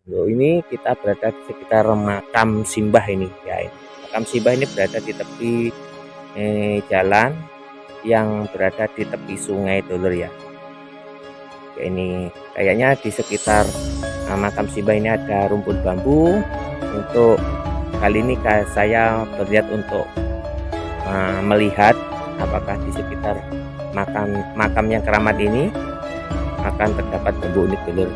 Ini kita berada di sekitar makam Simbah ini ya. Makam Simbah ini berada di tepi jalan yang berada di tepi sungai dulur ya. Ini kayaknya di sekitar makam Simbah ini ada rumput bambu. Untuk kali ini saya berniat untuk melihat apakah di sekitar makam yang keramat ini akan terdapat bambu unik dulur.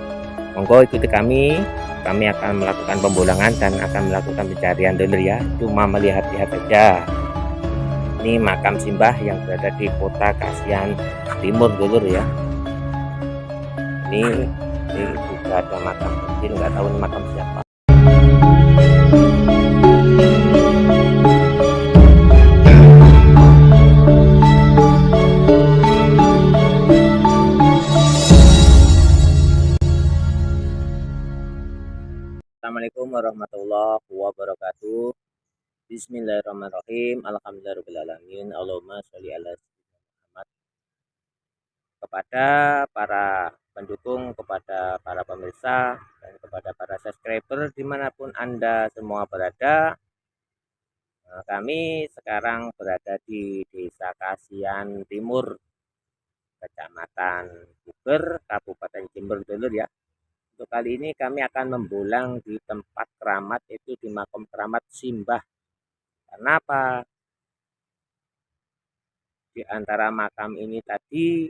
Monggo ikuti kami akan melakukan pembulangan dan akan melakukan pencarian dulur ya. Cuma melihat-lihat saja. Ini makam Simbah yang berada di Kota Kasihan Timur dulur ya. Ini juga ada makam kecil, nggak tahu ini makam siapa. Assalamualaikum warahmatullahi wabarakatuh. Bismillahirrahmanirrahim. Alhamdulillahirrahmanirrahim. Allahumma sholli ala Muhammad. Kepada para pendukung, kepada para pemirsa, dan kepada para subscriber dimanapun Anda semua berada, kami sekarang berada di Desa Kasihan Timur, Kecamatan Buber, Kabupaten Jember dulur ya. Untuk kali ini kami akan membulang di tempat keramat, itu di makam keramat Simbah. Karena apa? Di antara makam ini tadi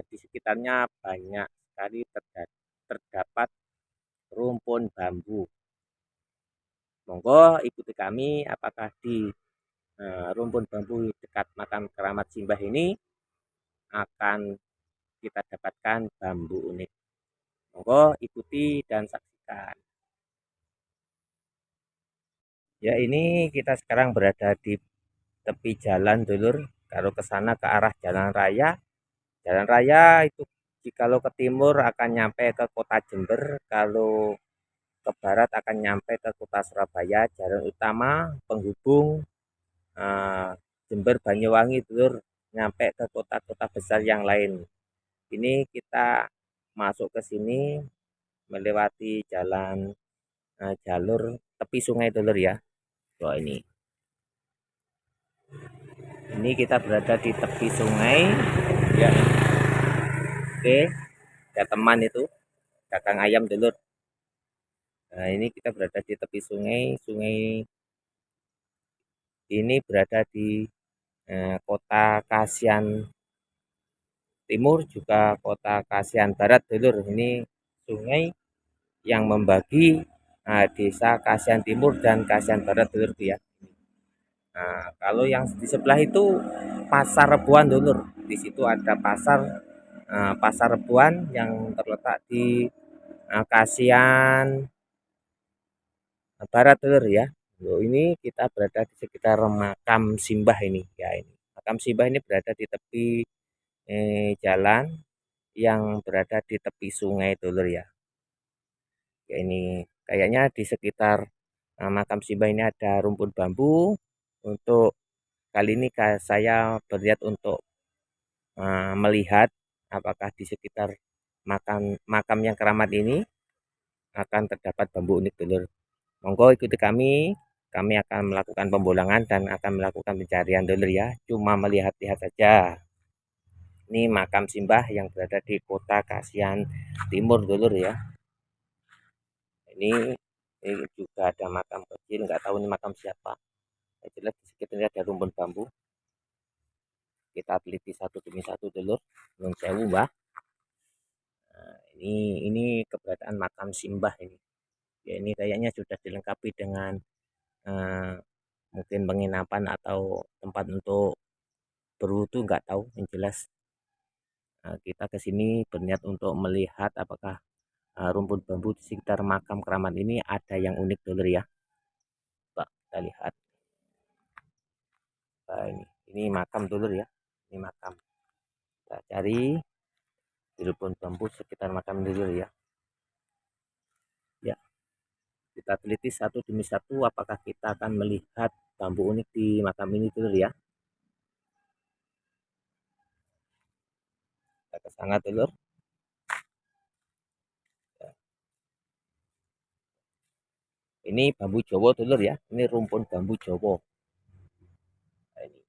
di sekitarnya banyak sekali terdapat rumpun bambu. Monggo ikuti kami apakah di rumpun bambu dekat makam keramat Simbah ini akan kita dapatkan bambu unik. Monggo ikuti dan saksikan. Ya, ini kita sekarang berada di tepi jalan dulur. Kalau ke sana ke arah jalan raya. Jalan raya itu jikalau ke timur akan nyampe ke kota Jember, kalau ke barat akan nyampe ke kota Surabaya. Jalan utama penghubung Jember Banyuwangi dulur, nyampe ke kota-kota besar yang lain. Ini kita masuk ke sini melewati jalur tepi sungai dulur ya. Wah, ini kita berada di tepi sungai ya. Oke, ada teman itu dagang ayam dulur. Nah, ini kita berada di tepi sungai. Sungai ini berada di Kota Kasihan Timur juga Kota Kasihan Barat dulur. Ini sungai yang membagi Desa Kasihan Timur dan Kasihan Barat dulur ya. Nah, kalau yang di sebelah itu Pasar Rebuan dulur. Di situ ada Pasar Rebuan yang terletak di Kasihan Barat dulur ya. Ini kita berada di sekitar makam Simbah ini ya. Ini makam Simbah ini berada di tepi jalan yang berada di tepi sungai dulur ya. Ya, ini kayaknya di sekitar makam Simbah ini ada rumput bambu. Untuk kali ini saya berniat untuk melihat apakah di sekitar makam yang keramat ini akan terdapat bambu unik dulur. Monggo ikuti kami akan melakukan pembulangan dan akan melakukan pencarian dulur ya. Cuma melihat-lihat saja. Ini makam Simbah yang berada di Kota Kasihan Timur dulur ya. Ini juga ada makam kecil, nggak tahu ini makam siapa. Saya jelas di sekitarnya ada rumpun bambu. Kita teliti satu demi satu dulur. Nun sewu mbah. Nah, ini keberadaan makam Simbah ini. Ya, ini kayaknya sudah dilengkapi dengan eh, mungkin penginapan atau tempat untuk berwudu, nggak tahu. Yang jelas kita ke sini berniat untuk melihat apakah rumput bambu di sekitar makam keramat ini ada yang unik dulur ya. Pak, kita lihat. Nah, ini makam dulur ya. Ini makam. Kita cari di rumpun bambu sekitar makam dulur ya. Ya, kita teliti satu demi satu apakah kita akan melihat bambu unik di makam ini dulur ya. Kita ke sana dulur. Ini bambu Jawa dulur ya. Ini rumpun bambu Jawa. Nah, ini.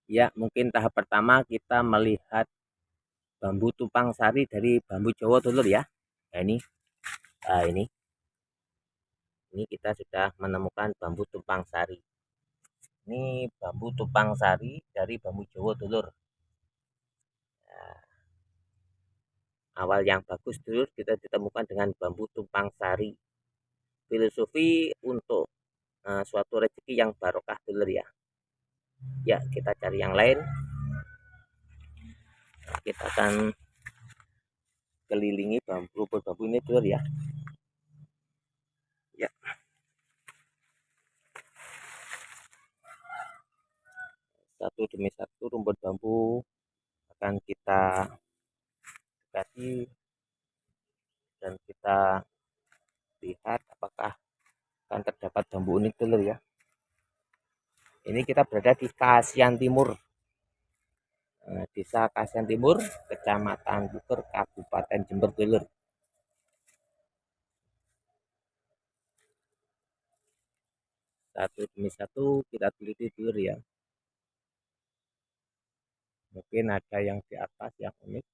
Ya, mungkin tahap pertama kita melihat bambu tumpang sari dari bambu Jawa dulur ya. Nah, ini. Nah, ini kita sudah menemukan bambu tumpang sari. Ini bambu tumpang sari dari bambu Jawa dulur. Nah, awal yang bagus dulur kita ditemukan dengan bambu tumpang sari. Filosofi untuk suatu rezeki yang barokah dulur ya. Ya, kita cari yang lain. Kita akan kelilingi bambu ini dulur ya. Ya, satu demi satu rumput bambu akan kita dekati dan kita lihat apakah akan terdapat bambu unik dulur ya. Ini kita berada di Kasihan Timur, Desa Kasihan Timur, Kecamatan Buker, Kabupaten Jember dulur. Satu demi satu kita teliti dulur ya. Mungkin ada yang di atas yang unik.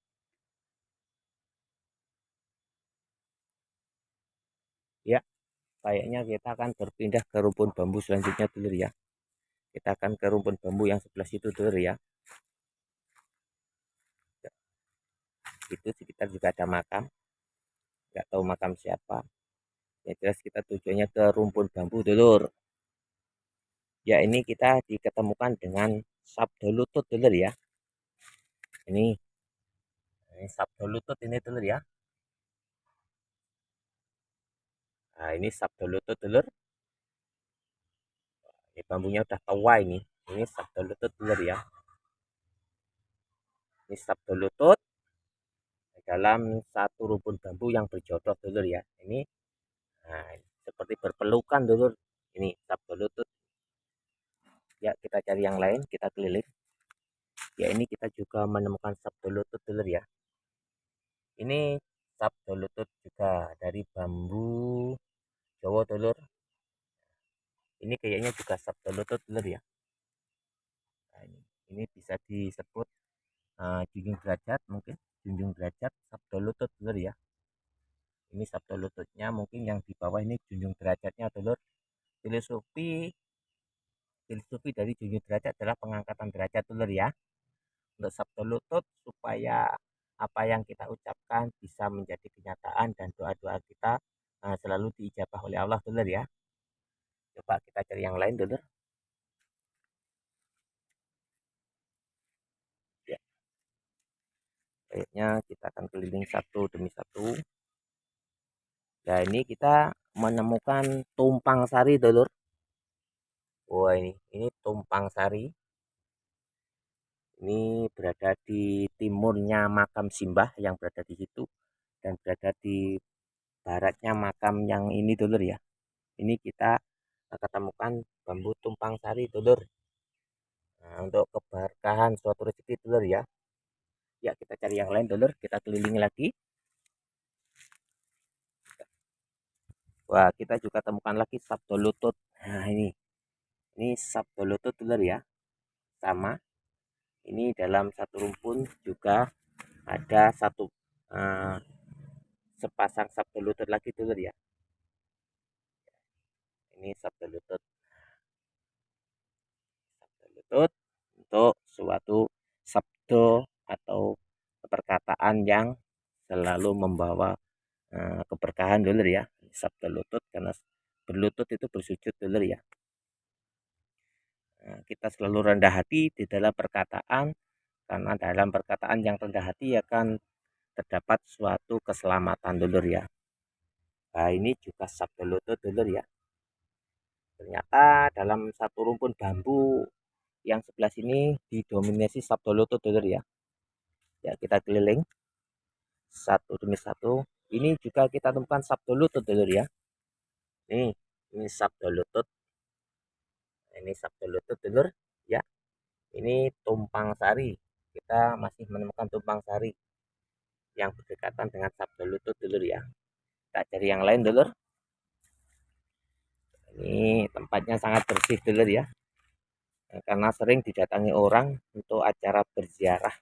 Ya, kayaknya kita akan berpindah ke rumpun bambu selanjutnya dulur ya. Kita akan ke rumpun bambu yang sebelah situ dulur ya. Itu sekitar juga ada makam, nggak tahu makam siapa. Ya jelas kita tujuannya ke rumpun bambu dulur. Ya ini kita diketemukan dengan sabdo lutut dulur ya. Ini sabdo lutut ini dulur ya. Nah ini sabdo lutut dulur. Ini bambunya udah tua ini. Ini sabdo lutut dulur ya. Ini sabdo lutut dalam satu rumpun bambu yang berjodoh dulur ya. Ini nah, seperti berpelukan dulur. Ini sabdo lutut. Ya kita cari yang lain, kita keliling. Ya ini kita juga menemukan sabdo lutut dulur ya. Ini sabdo lutut juga dari bambu Jawa dulur. Ini kayaknya juga sabdo lutut dulur ya. Nah, ini bisa disebut junjung derajat mungkin. Junjung derajat sabdo lutut dulur ya. Ini sabdo lututnya mungkin yang di bawah ini junjung derajatnya dulur. Filosofi filosofi dari junjung derajat adalah pengangkatan derajat dulur ya. Untuk sabdo lutut supaya apa yang kita ucapkan bisa menjadi kenyataan dan doa-doa kita selalu diijabah oleh Allah dulur ya. Coba kita cari yang lain dulur. Ya, kayaknya kita akan keliling satu demi satu. Nah ini kita menemukan tumpang sari dulur. Wah ini tumpang sari. Ini berada di timurnya makam Simbah yang berada di situ dan berada di baratnya makam yang ini dulur ya. Ini kita ketemukan bambu tumpang sari dulur. Nah, untuk keberkahan suatu rezeki dulur ya. Ya kita cari yang lain dulur, kita kelilingi lagi. Wah kita juga temukan lagi sabdo lutut. Nah ini sabdo lutut dulur ya. Sama. Ini dalam satu rumpun juga ada satu uh, sepasang sabdo lutut lagi dulur ya. Ini sabdo lutut untuk suatu sabdo atau perkataan yang selalu membawa keberkahan dulur ya. Sabdo lutut karena berlutut itu bersujud dulur ya. Kita selalu rendah hati di dalam perkataan karena dalam perkataan yang rendah hati akan terdapat suatu keselamatan dulur ya. Nah ini juga sabdo lutut dulur ya. Ternyata dalam satu rumpun bambu yang sebelah sini didominasi sabdo lutut dulur ya. Ya kita keliling satu demi satu. Ini juga kita temukan sabdo lutut dulur ya. Ini sabdo lutut. Ini sabdo lutut dulur ya. Ini tumpang sari. Kita masih menemukan tumpang sari. yang berdekatan dengan sabdo lutut dulur ya. Kita cari yang lain dulur. Ini tempatnya sangat bersih dulur ya, karena sering didatangi orang untuk acara berziarah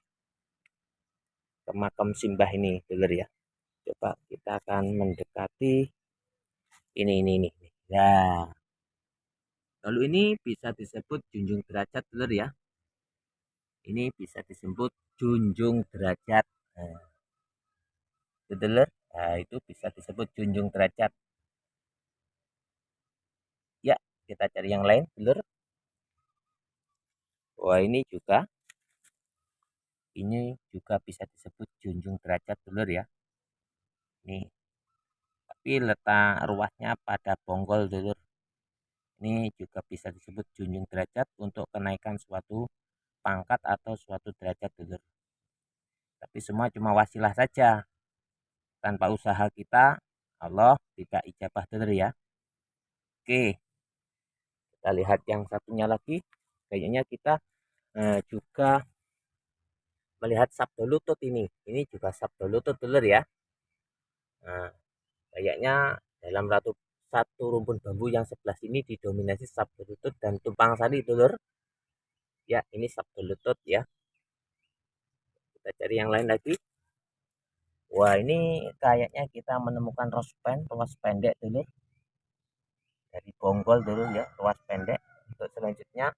ke makam simbah ini dulur ya. Coba kita akan mendekati ini. Ya, lalu ini bisa disebut junjung derajat dulur ya. Ini bisa disebut junjung derajat. Nah, dulur, nah, itu bisa disebut junjung derajat. Ya, kita cari yang lain dulur. Wah, ini juga bisa disebut junjung derajat dulur ya. Nih, tapi letak ruasnya pada bonggol dulur. Ini juga bisa disebut junjung derajat untuk kenaikan suatu pangkat atau suatu derajat dulur. Tapi semua cuma wasilah saja. Tanpa usaha kita, Allah tidak ijabah dulur ya. Oke, kita lihat yang satunya lagi. Kayaknya kita juga melihat sabdo lutut ini. Ini juga sabdo lutut dulur ya. Nah, kayaknya dalam satu rumpun bambu yang sebelah sini didominasi sabdo lutut dan tumpang sari dulur. Ya, ini sabdo lutut ya. Kita cari yang lain lagi. Wah, ini kayaknya kita menemukan ruas pendek dulur. Dari bonggol dulu ya, ruas pendek. Untuk selanjutnya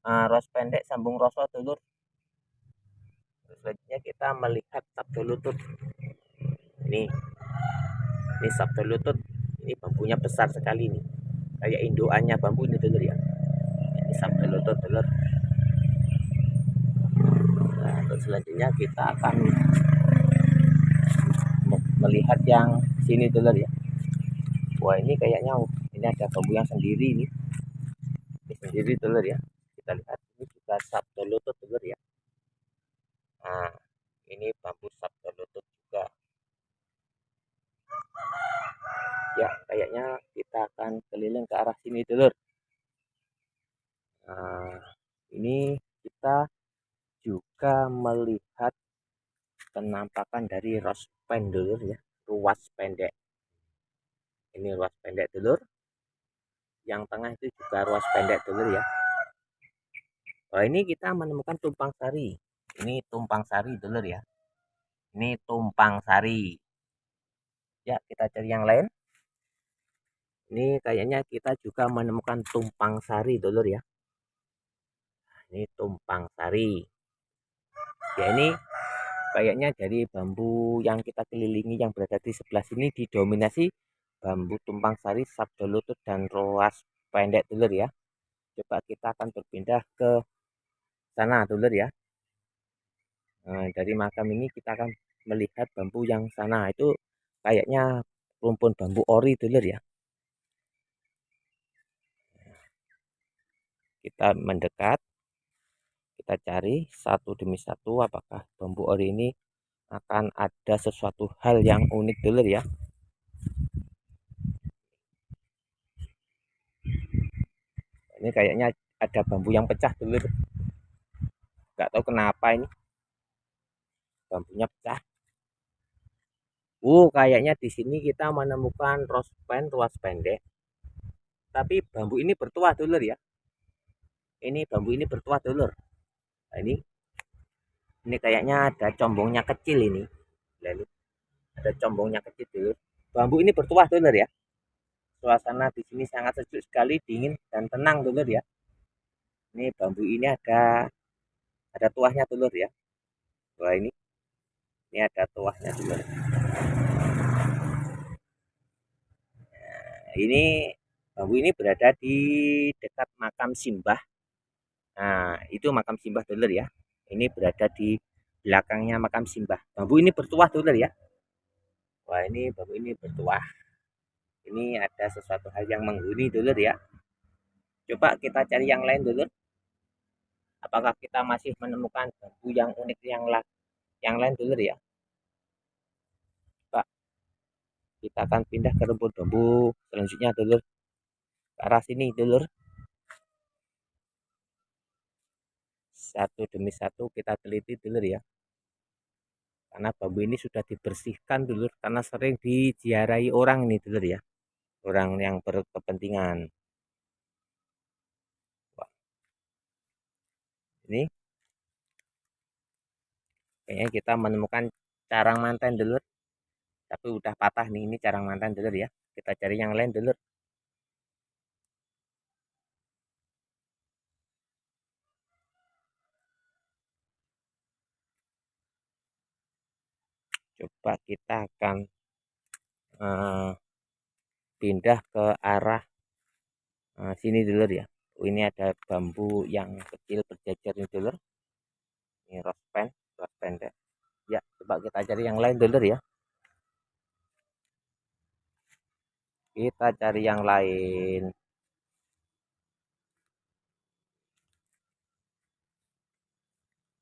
ruas pendek sambung rosot dulur. Selanjutnya kita melihat sabdo lutut. Ini sabdo lutut. Ini bambunya besar sekali nih. Kayak induannya bambu ini dulur ya. Ini sabdo lutut dulur. Nah, untuk selanjutnya kita akan melihat yang sini dulur ya. Wah, ini kayaknya ini ada bambu yang sendiri ini. Ini sendiri dulur ya. Kita lihat ini juga sabdo lutut dulur ya. Nah, ini bambu sabdo lutut juga. Ya, kayaknya kita akan keliling ke arah sini dulur. Nah, ini kita juga melihat penampakan dari rospen dulur ya, ruas pendek. Ini ruas pendek dulur. Yang tengah itu juga ruas pendek dulur ya. Oh, ini kita menemukan tumpang sari. Ini tumpang sari dulur ya. Ini tumpang sari. Ya, kita cari yang lain. Ini kayaknya kita juga menemukan tumpang sari dulur ya. Ini tumpang sari. Ya, ini kayaknya dari bambu yang kita kelilingi yang berada di sebelah sini didominasi bambu tumpang sari, sabdo lutut dan ruas pendek dulur ya. Coba kita akan berpindah ke sana dulur ya. Nah, dari makam ini kita akan melihat bambu yang sana itu kayaknya rumpun bambu ori dulur ya. Kita mendekat, kita cari satu demi satu apakah bambu ori ini akan ada sesuatu hal yang unik dulur ya. Ini kayaknya ada bambu yang pecah dulur. Nggak tahu kenapa ini bambunya pecah. Kayaknya di sini kita menemukan ruas pendek. Tapi bambu ini bertuah dulur ya. Ini bambu ini bertuah dulur. Nah, ini kayaknya ada combongnya kecil ini. Lalu ada combongnya kecil dulur. Bambu ini bertuah dulur ya. Suasana di sini sangat sejuk sekali, dingin dan tenang dulur ya. Ini bambu ini ada tuahnya dulur ya. Wah, ini ada tuahnya dulur. Ini bambu ini berada di dekat makam simbah. Nah, itu makam simbah dulur ya. Ini berada di belakangnya makam simbah. Bambu ini bertuah dulur ya. Wah, ini bambu ini bertuah. Ini ada sesuatu hal yang menghuni dulur ya. Coba kita cari yang lain dulur. Apakah kita masih menemukan bambu yang unik yang lain dulur ya. Pak, kita akan pindah ke rumpun bambu selanjutnya dulur. Ke arah sini dulur. Satu demi satu kita teliti dulur ya. karena bambu ini sudah dibersihkan dulu karena sering diziarahi orang ini dulu ya, orang yang berkepentingan. Wah, ini kayaknya kita menemukan carang mantan dulu, tapi udah patah nih, ini carang mantan dulu ya, kita cari yang lain dulu. Coba kita akan pindah ke arah sini dulu ya. Oh, ini ada bambu yang kecil berjajar ini dulu. Ini rose pendek. Ya, coba kita cari yang lain dulu ya. Kita cari yang lain.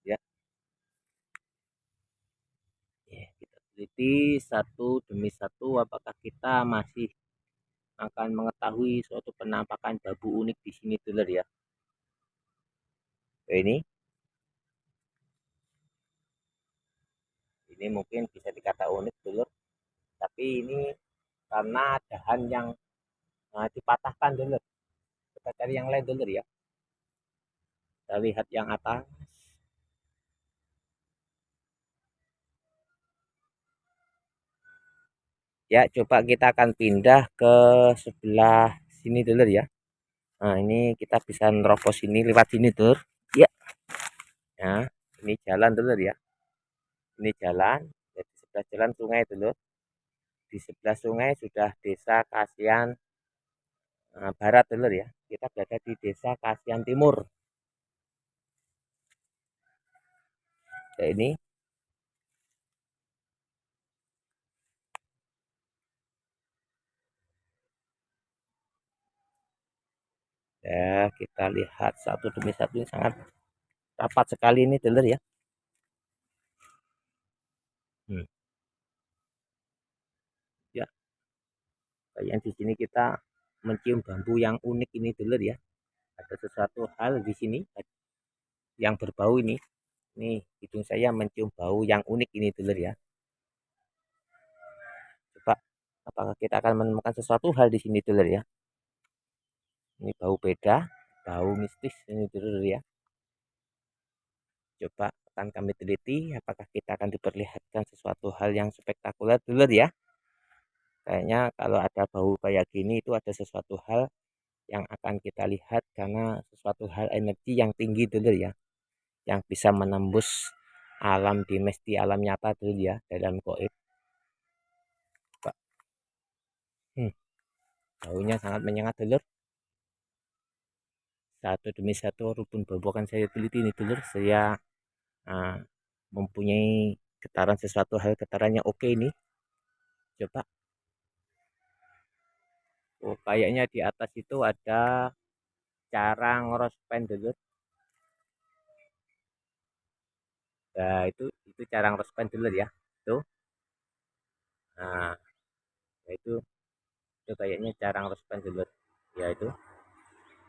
Ya, kita teliti satu demi satu apakah kita masih akan mengetahui suatu penampakan bambu unik di sini dulu ya. Ini mungkin bisa dikata unik dulu, tapi ini karena dahan yang dipatahkan dulu. Kita cari yang lain dulu ya. Kita lihat yang atas. Ya, coba kita akan pindah ke sebelah sini dulu ya. Nah, ini kita bisa nerobos ini lewat sini dulu. Ya. Nah, ini jalan dulu ya. Ini jalan. Jadi sebelah jalan sungai dulu. Di sebelah sungai sudah desa Kasihan Barat dulu ya. Kita berada di desa Kasihan Timur. Nah, ini ya, kita lihat satu demi satu, ini sangat rapat sekali ini dulu ya. Hmm. Ya, kayak di sini kita mencium bambu yang unik ini dulu ya. Ada sesuatu hal di sini yang berbau ini. Nih, hidung saya mencium bau yang unik ini dulu ya. Coba apakah kita akan menemukan sesuatu hal di sini dulu ya. Ini bau beda, bau mistis ini dulu ya. Coba akan kami teliti apakah kita akan diperlihatkan sesuatu hal yang spektakuler dulu ya. Kayaknya kalau ada bau kayak gini itu ada sesuatu hal yang akan kita lihat karena sesuatu hal energi yang tinggi dulu ya, yang bisa menembus alam dimesti, alam nyata dulu ya, dalam goib. Hmm, baunya sangat menyengat dulur. Satu demi satu rukun bambu akan saya teliti ini dulur. Saya uh, mempunyai getaran sesuatu hal, getarannya oke ini. Coba. Oh, kayaknya di atas itu ada carang rospen dulur. Nah, itu carang rospen dulur ya. Tuh. Nah, itu kayaknya carang rospen dulur. Ya itu.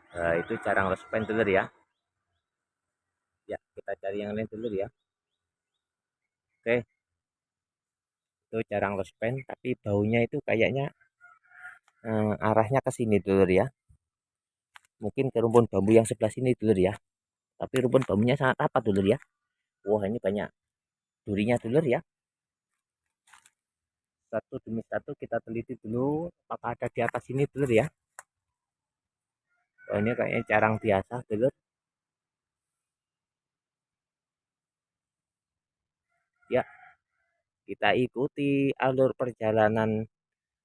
Itu carang rospen dulur ya. Ya, kita cari yang lain dulu ya. Oke, itu carang rospen, tapi baunya itu kayaknya arahnya ke sini dulu ya. Mungkin ke rumpun bambu yang sebelah sini dulu ya. Tapi rumpun bambunya sangat rapat dulu ya. Wah, ini banyak durinya dulu ya. Satu demi satu kita teliti dulu apakah ada di atas sini dulu ya. Oh, ini kayaknya carang biasa dulu. Ya, kita ikuti alur perjalanan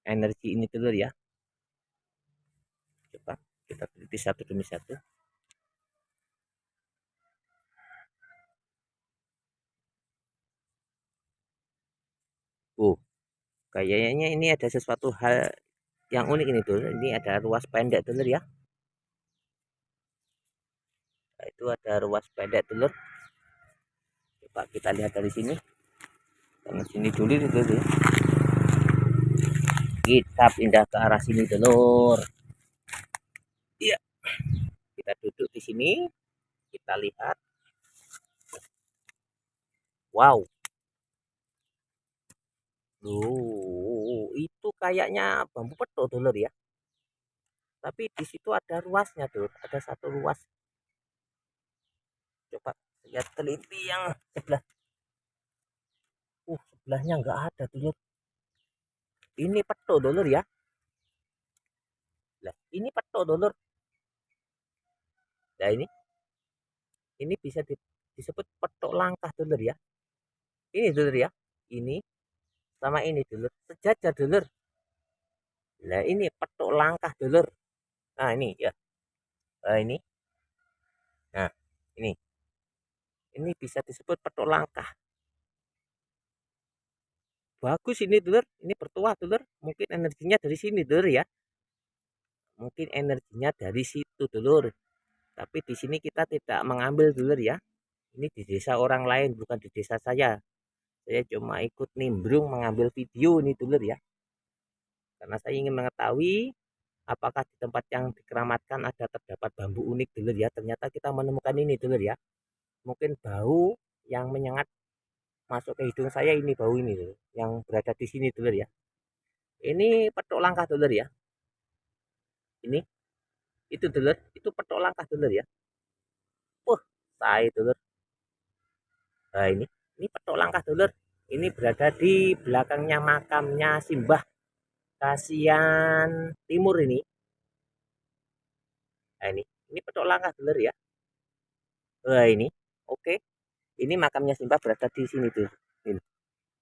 energi ini dulu ya. Coba kita teliti satu demi satu. Oh, kayaknya ini ada sesuatu hal yang unik ini tuh. Ini ada ruas pendek dulu ya. Nah, itu ada ruas pendek telur. Coba kita lihat dari sini. Karena sini dulu itu ya. Kita pindah ke arah sini telur. Iya. Kita duduk di sini. Kita lihat. Wow. Loh, itu kayaknya bambu petok dulur ya. Tapi di situ ada ruasnya tuh, ada satu ruas. Coba lihat teliti yang sebelah. Sebelahnya nggak ada dulur. Ini petok dulur ya. Lah, ini petok dulur. Nah ini bisa disebut petok langkah dulur ya. Ini dulur ya. Ini sama ini dulur. Sejajar dulur. Nah ini petok langkah dulur. Nah ini ya. Nah ini. Nah ini. Ini bisa disebut petok langkah. Bagus ini dulur. Ini bertuah dulur. Mungkin energinya dari sini dulur ya. Mungkin energinya dari situ dulur. Tapi di sini kita tidak mengambil dulur ya. Ini di desa orang lain, bukan di desa saya. Saya cuma ikut nimbrung mengambil video ini dulur ya. Karena saya ingin mengetahui apakah di tempat yang dikeramatkan ada terdapat bambu unik dulur ya. Ternyata kita menemukan ini dulur ya. Mungkin bau yang menyengat masuk ke hidung saya, ini bau ini dulur, yang berada di sini dulur ya. Ini petok langkah dulur ya. Ini itu dulur, itu petok langkah dulur ya. Saya dulur. Nah ini petok langkah dulur. Ini berada di belakangnya makamnya Simbah Kasihan Timur ini. Nah ini petok langkah dulur ya. Nah oke. Ini makamnya Simbah berada di sini tuh.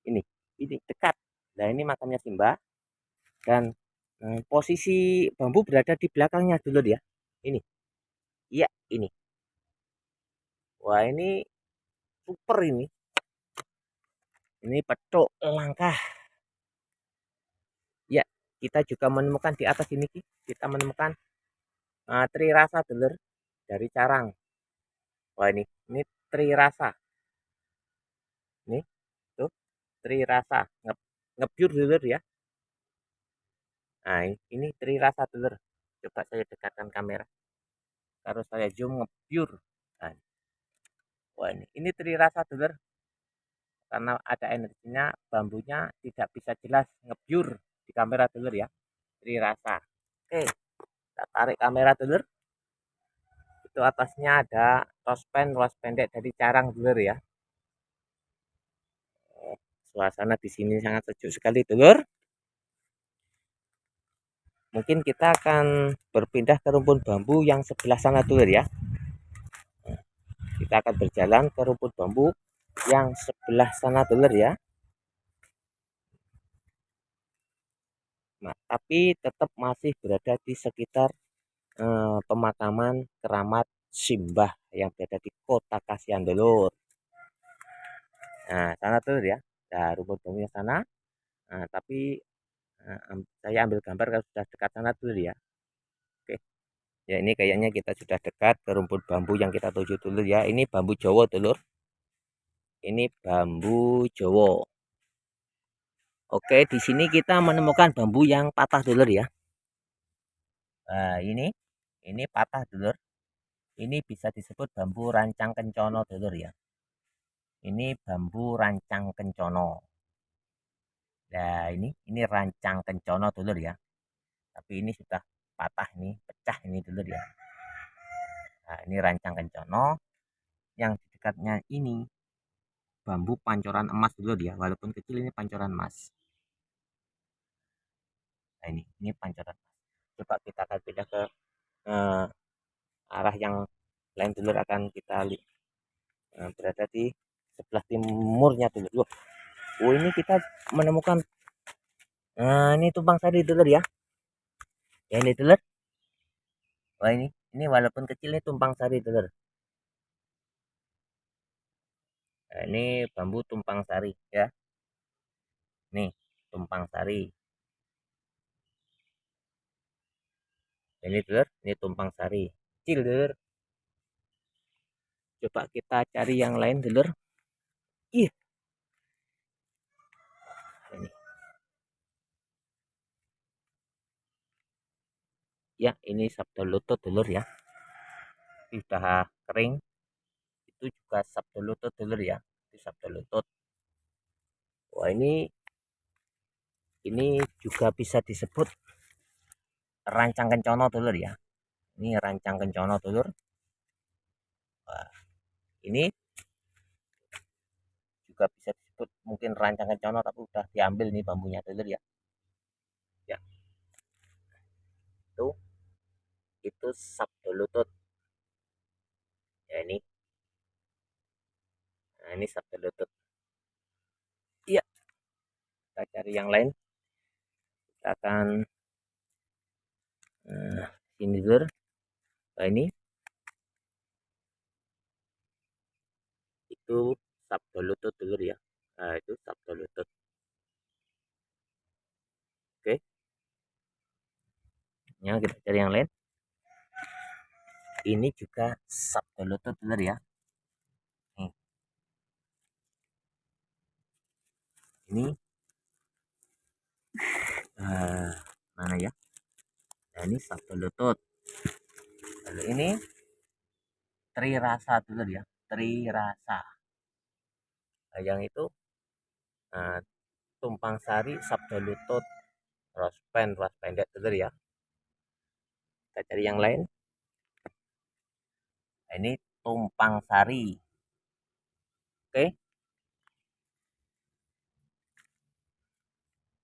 Ini, ini dekat. Nah ini makamnya Simbah dan posisi bambu berada di belakangnya dulur ya. Ini, iya ini. Wah ini super ini. Ini petok langkah. Ya, kita juga menemukan di atas ini, kita menemukan tri rasa dulur dari carang. Wah ini tri rasa. Nih, tuh tri rasa ngebyur dulur ya. Nah, ini tri rasa dulur. Coba saya dekatkan kamera. Kalau saya zoom ngebyur. Nah, wah ini tri rasa dulur. Karena ada energinya, bambunya tidak bisa jelas ngebyur di kamera dulur ya. Tri rasa. Oke, kita tarik kamera dulur. Itu atasnya ada tospen ruas pendek dari carang dulur ya. Suasana di sini sangat sejuk sekali dulur. Mungkin kita akan berpindah ke rumpun bambu yang sebelah sana dulur ya. Kita akan berjalan ke rumpun bambu yang sebelah sana dulur ya. Nah, tapi tetap masih berada di sekitar pemakaman keramat Simbah yang berada di Kota Kasihan dulur. Nah, sana dulur ya. Nah, rumpun bambunya sana. Nah, tapi saya ambil gambar kalau sudah dekat sana dulu ya. Oke. Ya ini kayaknya kita sudah dekat ke rumput bambu yang kita tuju dulu ya. Ini bambu Jawa dulur. Ini bambu Jawa. Oke, di sini kita menemukan bambu yang patah dulur ya. Nah, ini patah dulur. Ini bisa disebut bambu rancang kencono dulur ya. Ini bambu rancang kencono. Nah, ini rancang kencono dulur ya. Tapi ini sudah patah nih, pecah ini dulur ya. Nah, ini rancang kencono. Yang di dekatnya ini bambu pancoran emas dulu dia, walaupun kecil ini pancoran emas. Nah ini pancoran emas. Coba kita akan pindah ke eh, arah yang lain dulu, akan kita lihat berada di sebelah timurnya dulu. Oh ini kita menemukan ini tumpang sari dulu ya. Ya ini dulu. Wah ini walaupun kecil ini tumpang sari dulu. Nah, ini bambu tumpang sari ya. Nih tumpang sari. Ini dulur, ini tumpang sari. Kecil dulur. Coba kita cari yang lain dulur. Ih. Ini. Ya, ini sabda lutut dulur ya. Sudah kering. Itu juga sabda lutut dulur ya. Itu sabda lutut. Wah, ini Ini juga bisa disebut rancang kencono dulur ya. Ini rancang kencono dulur. Wah, ini juga bisa disebut mungkin rancang kencono tapi udah diambil nih bambunya dulur ya. Ya, itu sabdo lutut. Ya ini. Nah, ini sabdo lutut. Iya, kita cari yang lain. Kita akan ini dulur. Nah, ini itu sabdo lutut dulur ya. Nah, itu sabdo lutut. Oke, ya kita cari yang lain. Ini juga sabdo lutut dulur ya. Nih, ini mana ya? Nah, ini sabdo lutut. Lalu ini Trirasa dulur ya. Trirasa. Nah, yang itu nah, tumpang sari sabdo lutut rospen ruas pendek dulur ya. Kita cari yang lain. Nah, ini tumpang sari. Oke,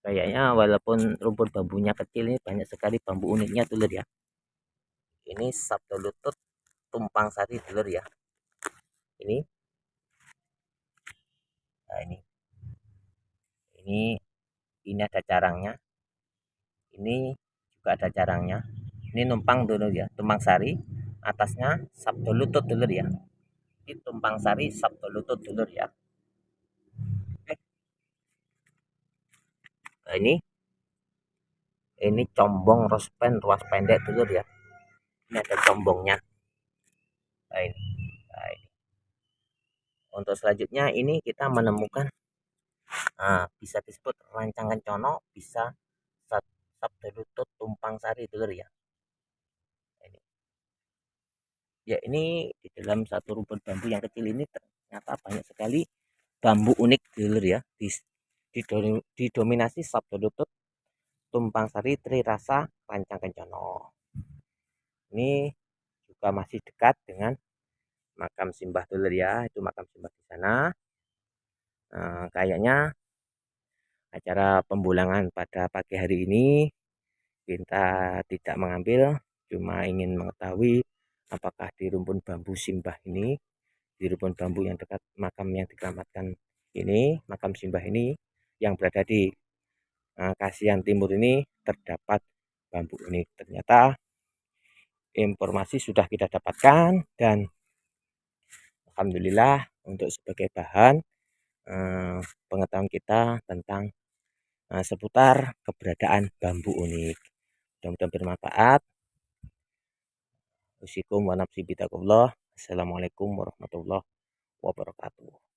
kayaknya walaupun rumput bambunya kecil ini banyak sekali bambu uniknya dulur ya. Ini sabdo lutut tumpang sari dulur ya. Ini, nah ini ini ada carangnya. Ini juga ada carangnya. Ini numpang dulu ya, tumpang sari. Atasnya sabdo lutut dulur ya. Ini tumpang sari sabdo lutut dulur ya. Oke. Nah, ini combong rospen ruas pendek dulur ya. Ini ada combongnya. Nah, ini. Nah, ini. Untuk selanjutnya ini kita menemukan bisa disebut rancangan cono, bisa sabdo lutut tumpang sari dulur ya. Nah, ini. Ya ini di dalam satu rumpun bambu yang kecil ini ternyata banyak sekali bambu unik dulur ya. Didominasi sabdo lutut tumpang sari trirasa rancang kencono. Ini juga masih dekat dengan makam simbah dulur ya, itu makam simbah di sana. Kayaknya acara pembulangan pada pagi hari ini kita tidak mengambil, cuma ingin mengetahui apakah di rumpun bambu simbah ini, di rumpun bambu yang dekat makam yang dikeramatkan ini, makam simbah ini yang berada di Kasihan Timur ini terdapat bambu unik. Ternyata informasi sudah kita dapatkan dan alhamdulillah untuk sebagai bahan pengetahuan kita tentang seputar keberadaan bambu unik. Mudah-mudahan bermanfaat. Assalamualaikum warahmatullahi wabarakatuh.